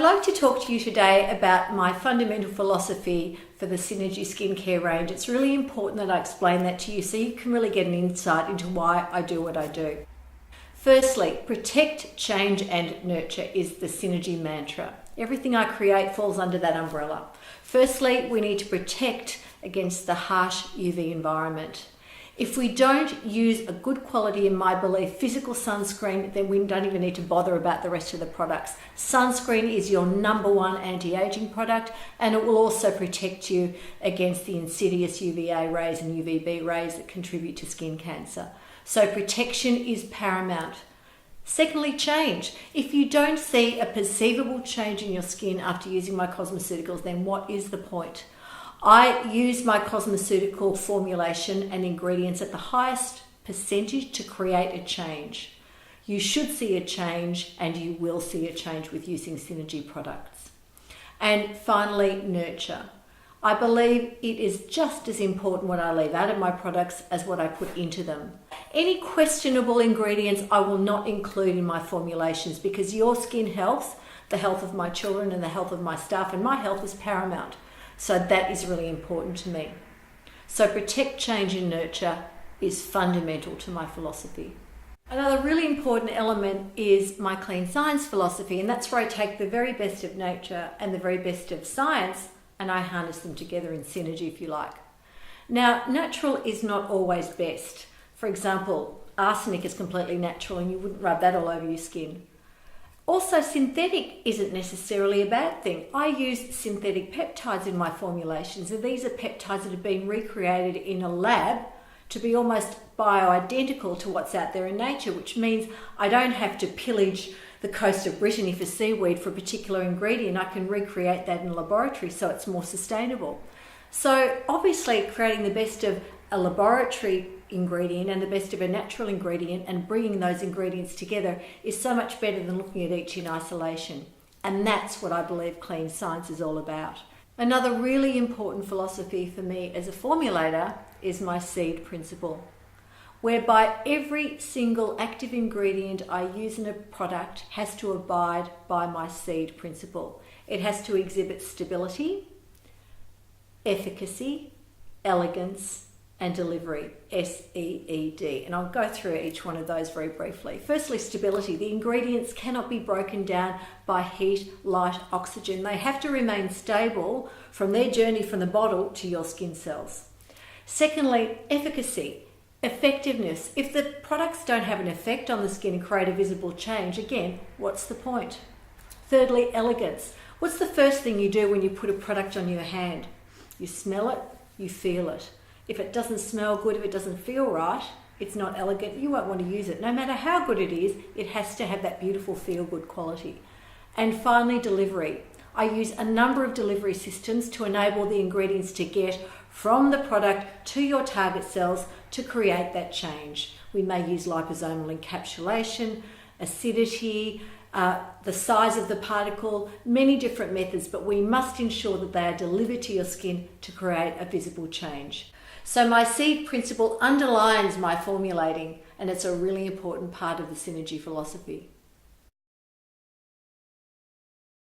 I'd like to talk to you today about my fundamental philosophy for the Synergie skincare range. It's really important that I explain that to you so you can really get an insight into why I do what I do. Firstly, protect, change and nurture is the Synergie mantra. Everything I create falls under that umbrella. Firstly, we need to protect against the harsh UV environment. If we don't use a good quality, in my belief, physical sunscreen, then we don't even need to bother about the rest of the products. Sunscreen is your number one anti-aging product, and it will also protect you against the insidious UVA rays and UVB rays that contribute to skin cancer. So protection is paramount. Secondly, change. If you don't see a perceivable change in your skin after using my cosmeceuticals, then what is the point? I use my cosmeceutical formulation and ingredients at the highest percentage to create a change. You should see a change, and you will see a change with using Synergie products. And finally, nurture. I believe it is just as important what I leave out of my products as what I put into them. Any questionable ingredients I will not include in my formulations, because your skin health, the health of my children and the health of my staff and my health is paramount. So that is really important to me. So protect, change and nurture is fundamental to my philosophy. Another really important element is my clean science philosophy, and that's where I take the very best of nature and the very best of science and I harness them together in synergy, if you like. Now, natural is not always best. For example, arsenic is completely natural and you wouldn't rub that all over your skin. Also, synthetic isn't necessarily a bad thing. I use synthetic peptides in my formulations, and these are peptides that have been recreated in a lab to be almost bioidentical to what's out there in nature, which means I don't have to pillage the coast of Brittany for seaweed for a particular ingredient. I can recreate that in a laboratory so it's more sustainable. So obviously creating the best of a laboratory ingredient and the best of a natural ingredient and bringing those ingredients together is so much better than looking at each in isolation. And that's what I believe clean science is all about. Another really important philosophy for me as a formulator is my seed principle, whereby every single active ingredient I use in a product has to abide by my seed principle. It has to exhibit stability, efficacy, elegance, and delivery, SEED. And I'll go through each one of those very briefly. Firstly, stability. The ingredients cannot be broken down by heat, light, oxygen. They have to remain stable from their journey from the bottle to your skin cells. Secondly, efficacy. Effectiveness. If the products don't have an effect on the skin and create a visible change, again, what's the point? Thirdly, elegance. What's the first thing you do when you put a product on your hand? You smell it, you feel it. If it doesn't smell good, if it doesn't feel right, it's not elegant, you won't want to use it. No matter how good it is, it has to have that beautiful feel-good quality. And finally, delivery. I use a number of delivery systems to enable the ingredients to get from the product to your target cells to create that change. We may use liposomal encapsulation, acidity, the size of the particle, many different methods, but we must ensure that they are delivered to your skin to create a visible change. So my seed principle underlines my formulating, and it's a really important part of the Synergie philosophy.